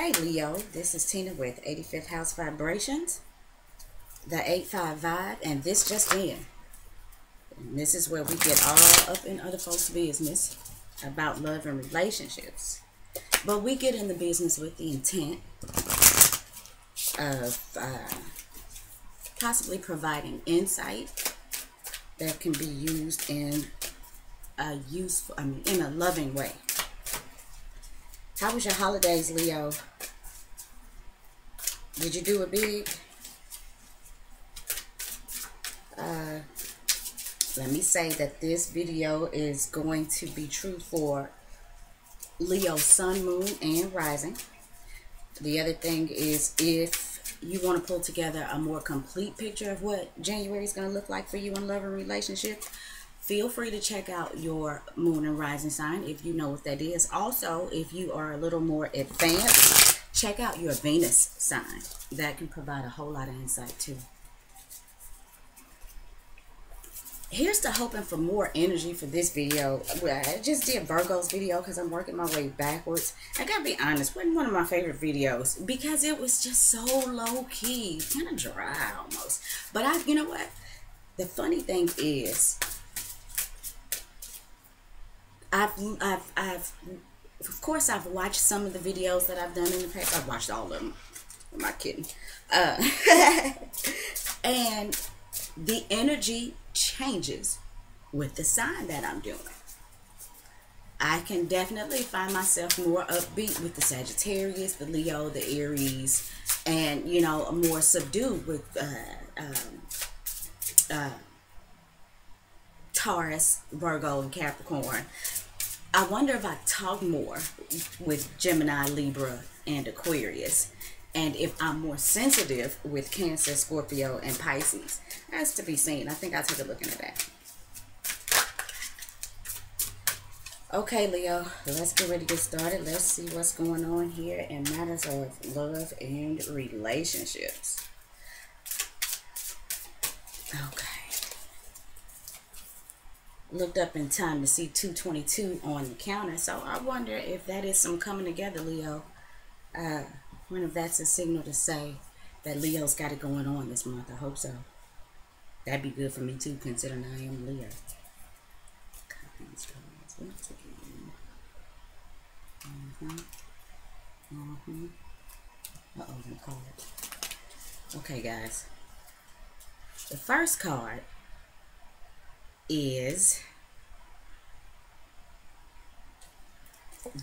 Okay, Leo, this is Tina with 85th House Vibrations, the 8-5 vibe, and this just in. And this is where we get all up in other folks' business about love and relationships. But we get in the business with the intent of possibly providing insight that can be used in a in a loving way. How was your holidays, Leo? Did you do it big? Let me say that this video is going to be true for Leo sun, moon, and rising. The other thing is, if you want to pull together a more complete picture of what January is going to look like for you in love and relationship, feel free to check out your moon and rising sign if you know what that is. Also, if you are a little more advanced, check out your Venus sign. That can provide a whole lot of insight too. Here's to hoping for more energy for this video. I just did Virgo's video because I'm working my way backwards. I gotta be honest, it wasn't one of my favorite videos because it was just so low key, kind of dry almost. But you know what? The funny thing is, of course, I've watched some of the videos that I've done in the past. I've watched all of them. I'm not kidding. And the energy changes with the sign that I'm doing. I can definitely find myself more upbeat with the Sagittarius, the Leo, the Aries, and, you know, more subdued with Taurus, Virgo, and Capricorn. I wonder if I talk more with Gemini, Libra, and Aquarius, and if I'm more sensitive with Cancer, Scorpio, and Pisces. That's to be seen. I think I'll take a look into that. Okay, Leo, let's get ready to get started. Let's see what's going on here in matters of love and relationships. Okay. Looked up in time to see 222 on the counter, so I wonder if that is some coming together, Leo. I wonder if that's a signal to say that Leo's got it going on this month. I hope so. That'd be good for me too, considering I am Leo. Uh-oh, the card. Okay, guys. The first card is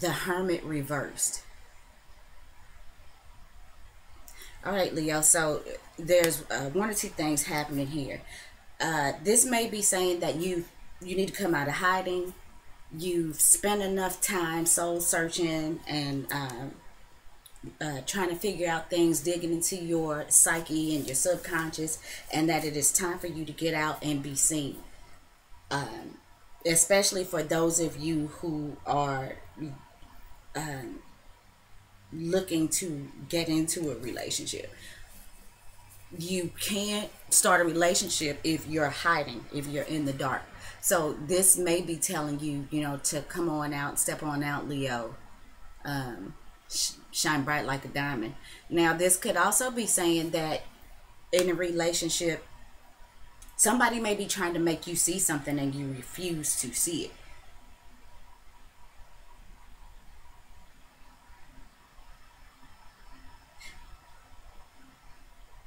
the Hermit reversed. All right, Leo, so there's one or two things happening here. This may be saying that you need to come out of hiding. You've spent enough time soul searching and trying to figure out things, digging into your psyche and your subconscious, and that it is time for you to get out and be seen. Especially for those of you who are looking to get into a relationship. You can't start a relationship if you're hiding, if you're in the dark. So this may be telling you, you know, to come on out, step on out, Leo. Shine bright like a diamond. Now, this could also be saying that in a relationship, somebody may be trying to make you see something and you refuse to see it.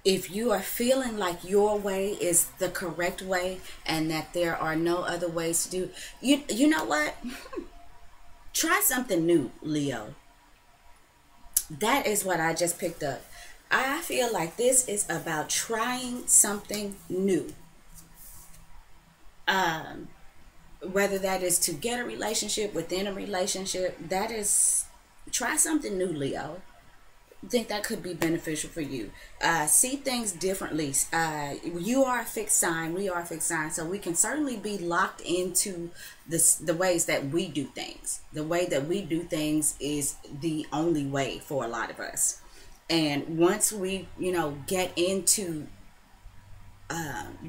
If you are feeling like your way is the correct way and that there are no other ways to do it, you know what? Try something new, Leo. That is what I just picked up. I feel like this is about trying something new. Whether that is to get a relationship, within a relationship, that is, try something new, Leo. I think that could be beneficial for you. See things differently. You are a fixed sign. We are a fixed sign. So we can certainly be locked into the ways that we do things. The way that we do things is the only way for a lot of us. And once we, you know, get into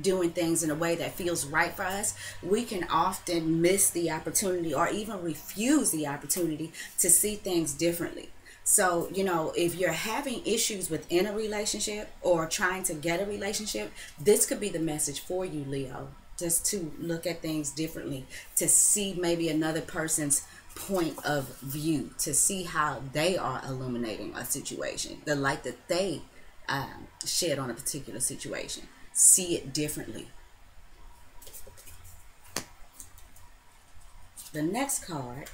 doing things in a way that feels right for us, we can often miss the opportunity or even refuse the opportunity to see things differently. So, you know, if you're having issues within a relationship or trying to get a relationship, this could be the message for you, Leo. Just to look at things differently, to see maybe another person's point of view, to see how they are illuminating a situation, the light that they shed on a particular situation. See it differently. The next card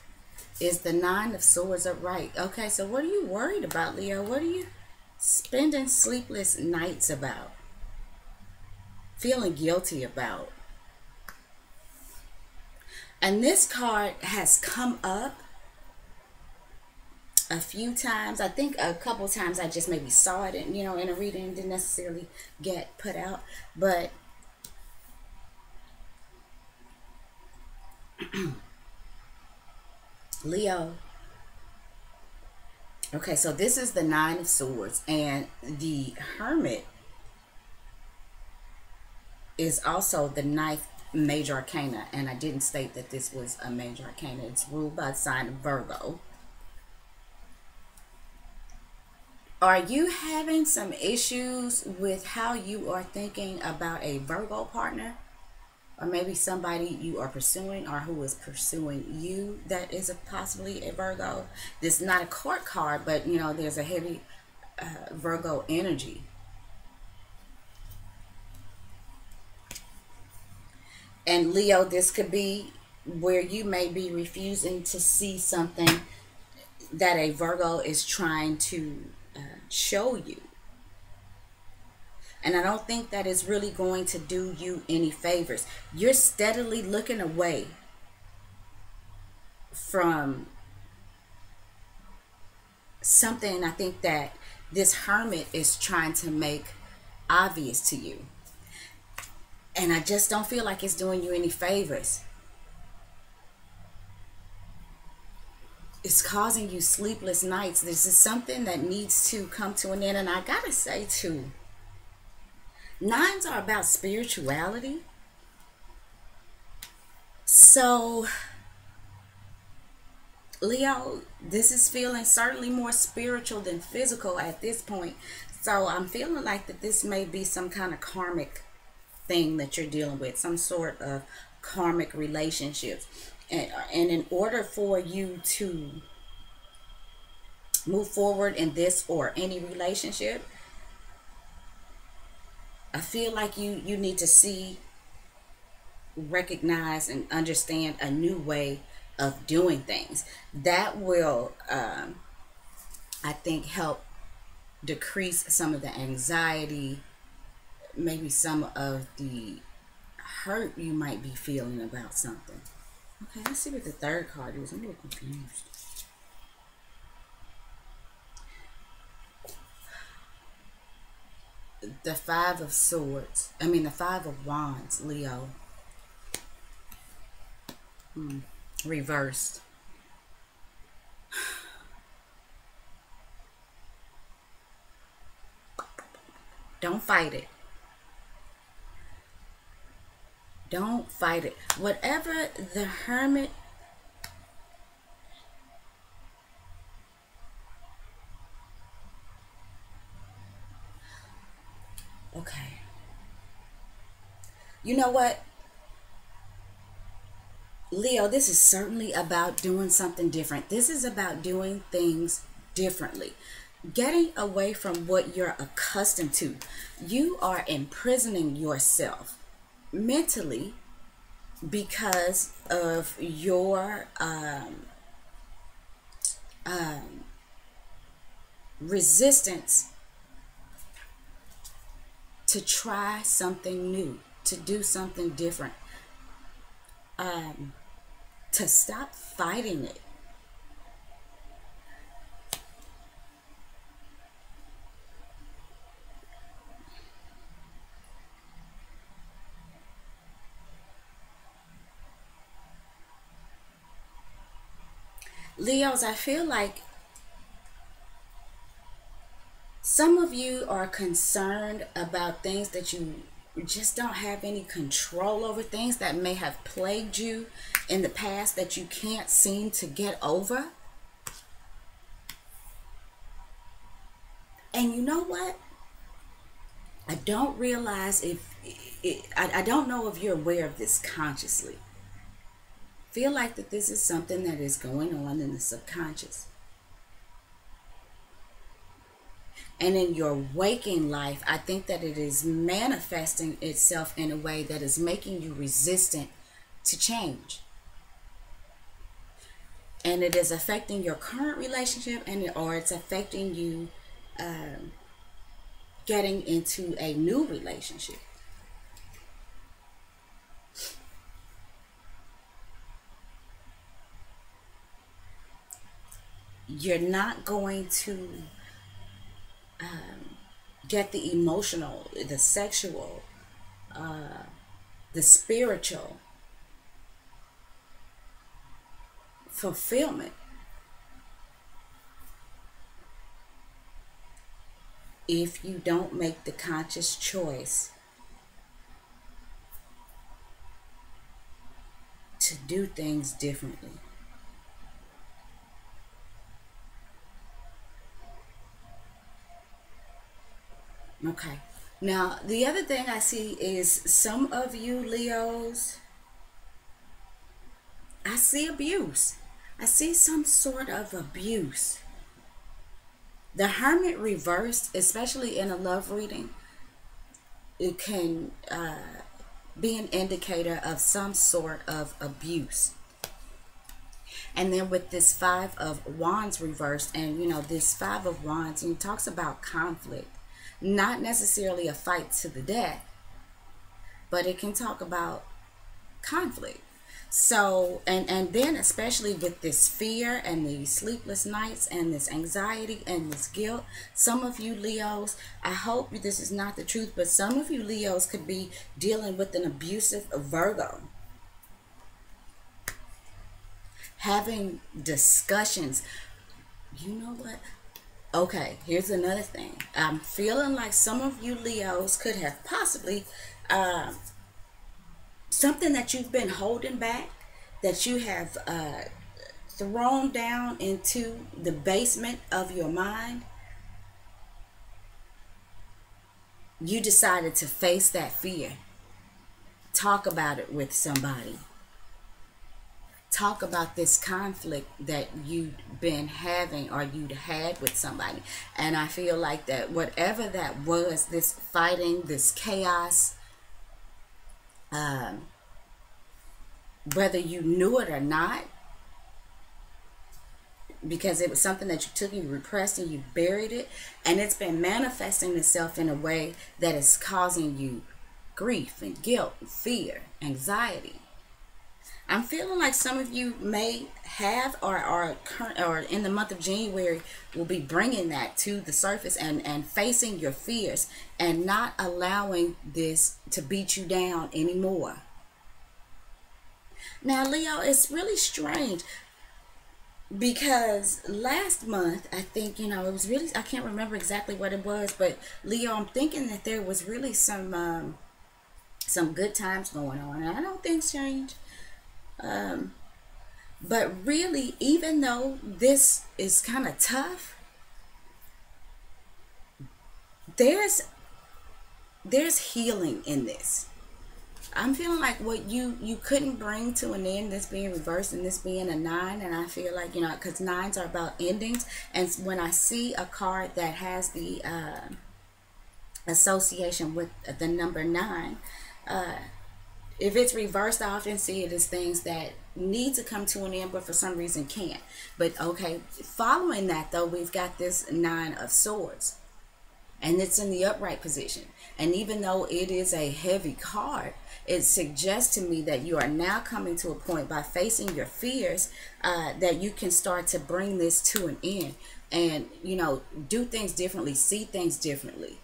is the Nine of Swords upright. Okay, so what are you worried about, Leo? What are you spending sleepless nights about? Feeling guilty about? And this card has come up a few times. I think a couple times I just maybe saw it, in, you know, in a reading, and didn't necessarily get put out. But Leo. Okay, so this is the Nine of Swords, and the Hermit is also the ninth major arcana, and I didn't state that this was a major arcana. It's ruled by the sign of Virgo. Are you having some issues with how you are thinking about a Virgo partner? Or maybe somebody you are pursuing or who is pursuing you that is possibly a Virgo. This is not a court card, but you know, there's a heavy Virgo energy. And Leo, this could be where you may be refusing to see something that a Virgo is trying to show you. And I don't think that is really going to do you any favors. You're steadily looking away from something I think that this Hermit is trying to make obvious to you. And I just don't feel like it's doing you any favors. It's causing you sleepless nights. This is something that needs to come to an end. And I gotta say too, nines are about spirituality. So, Leo, this is feeling certainly more spiritual than physical at this point. So I'm feeling like that this may be some kind of karmic thing that you're dealing with, some sort of karmic relationship. And in order for you to move forward in this or any relationship, I feel like you need to see, recognize, and understand a new way of doing things. That will, I think, help decrease some of the anxiety, maybe some of the hurt you might be feeling about something. Okay, let's see what the third card is. I'm a little confused. The Five of Swords. I mean, the Five of Wands, Leo. Reversed. Don't fight it. Don't fight it. Whatever the Hermit okay. You know what? Leo, this is certainly about doing something different. This is about doing things differently. Getting away from what you're accustomed to. You are imprisoning yourself mentally because of your resistance to try something new, to do something different, to stop fighting it. Leos, I feel like some of you are concerned about things that you just don't have any control over, things that may have plagued you in the past that you can't seem to get over. And you know what? I don't realize I don't know if you're aware of this consciously. Feel like that this is something that is going on in the subconscious. And in your waking life, I think that it is manifesting itself in a way that is making you resistant to change. And it is affecting your current relationship, or it's affecting you getting into a new relationship. You're not going to get the emotional, the sexual, the spiritual fulfillment if you don't make the conscious choice to do things differently. Okay. Now, the other thing I see is some of you Leos, I see abuse. I see some sort of abuse. The Hermit reversed, especially in a love reading, it can be an indicator of some sort of abuse. And then with this Five of Wands reversed, and this Five of Wands, and it talks about conflict. Not necessarily a fight to the death, but it can talk about conflict. So, and then especially with this fear and these sleepless nights and this anxiety and this guilt, some of you Leos, I hope this is not the truth, but some of you Leos could be dealing with an abusive Virgo. Having discussions. You know what? Okay, here's another thing. I'm feeling like some of you Leos could have possibly something that you've been holding back, that you have thrown down into the basement of your mind. You decided to face that fear. Talk about it with somebody. Talk about this conflict that you've been having or you'd had with somebody. And I feel like that whatever that was, this fighting, this chaos, whether you knew it or not, because it was something that you took, you repressed, and you buried it, and it's been manifesting itself in a way that is causing you grief and guilt and fear, anxiety. I'm feeling like some of you may have or in the month of January will be bringing that to the surface and facing your fears and not allowing this to beat you down anymore. Now, Leo, it's really strange because last month, I think, it was really, I can't remember exactly what it was, but Leo, I'm thinking that there was really some good times going on, and I don't think it's changed. But really, even though this is kind of tough, there's healing in this. I'm feeling like what you couldn't bring to an end, this being reversed and this being a 9, and I feel like, because 9s are about endings, and when I see a card that has the association with the number 9, if it's reversed, I often see it as things that need to come to an end, but for some reason can't. But okay, following that though, we've got this 9 of Swords, and it's in the upright position. And even though it is a heavy card, it suggests to me that you are now coming to a point by facing your fears that you can start to bring this to an end, and do things differently, see things differently,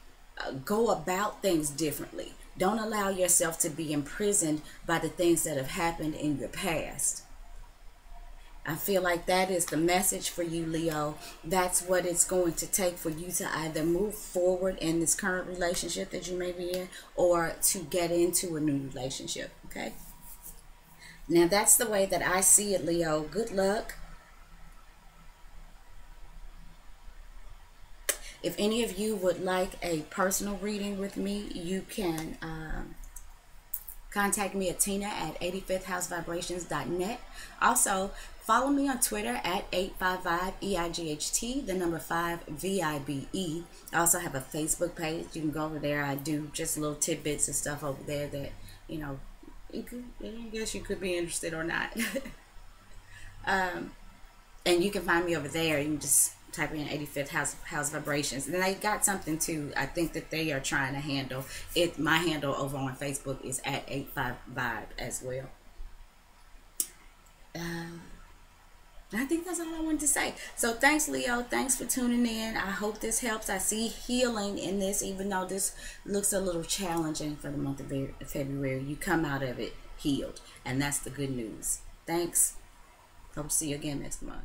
go about things differently. Don't allow yourself to be imprisoned by the things that have happened in your past. I feel like that is the message for you, Leo. That's what it's going to take for you to either move forward in this current relationship that you may be in, or to get into a new relationship, okay? Now, that's the way that I see it, Leo. Good luck. If any of you would like a personal reading with me, you can contact me at tina@85thhousevibrations.net. Also, follow me on Twitter at 855EIGHT, the number 5VIBE. I also have a Facebook page. You can go over there. I do just little tidbits and stuff over there that, you know, I guess you could be interested or not. And you can find me over there. You can just type in 85th House Vibrations. And they got something too, I think, that they are trying to handle. My handle over on Facebook is at 85vibe as well. I think that's all I wanted to say. So thanks, Leo. Thanks for tuning in. I hope this helps. I see healing in this, even though this looks a little challenging for the month of February. You come out of it healed, and that's the good news. Thanks. Hope to see you again next month.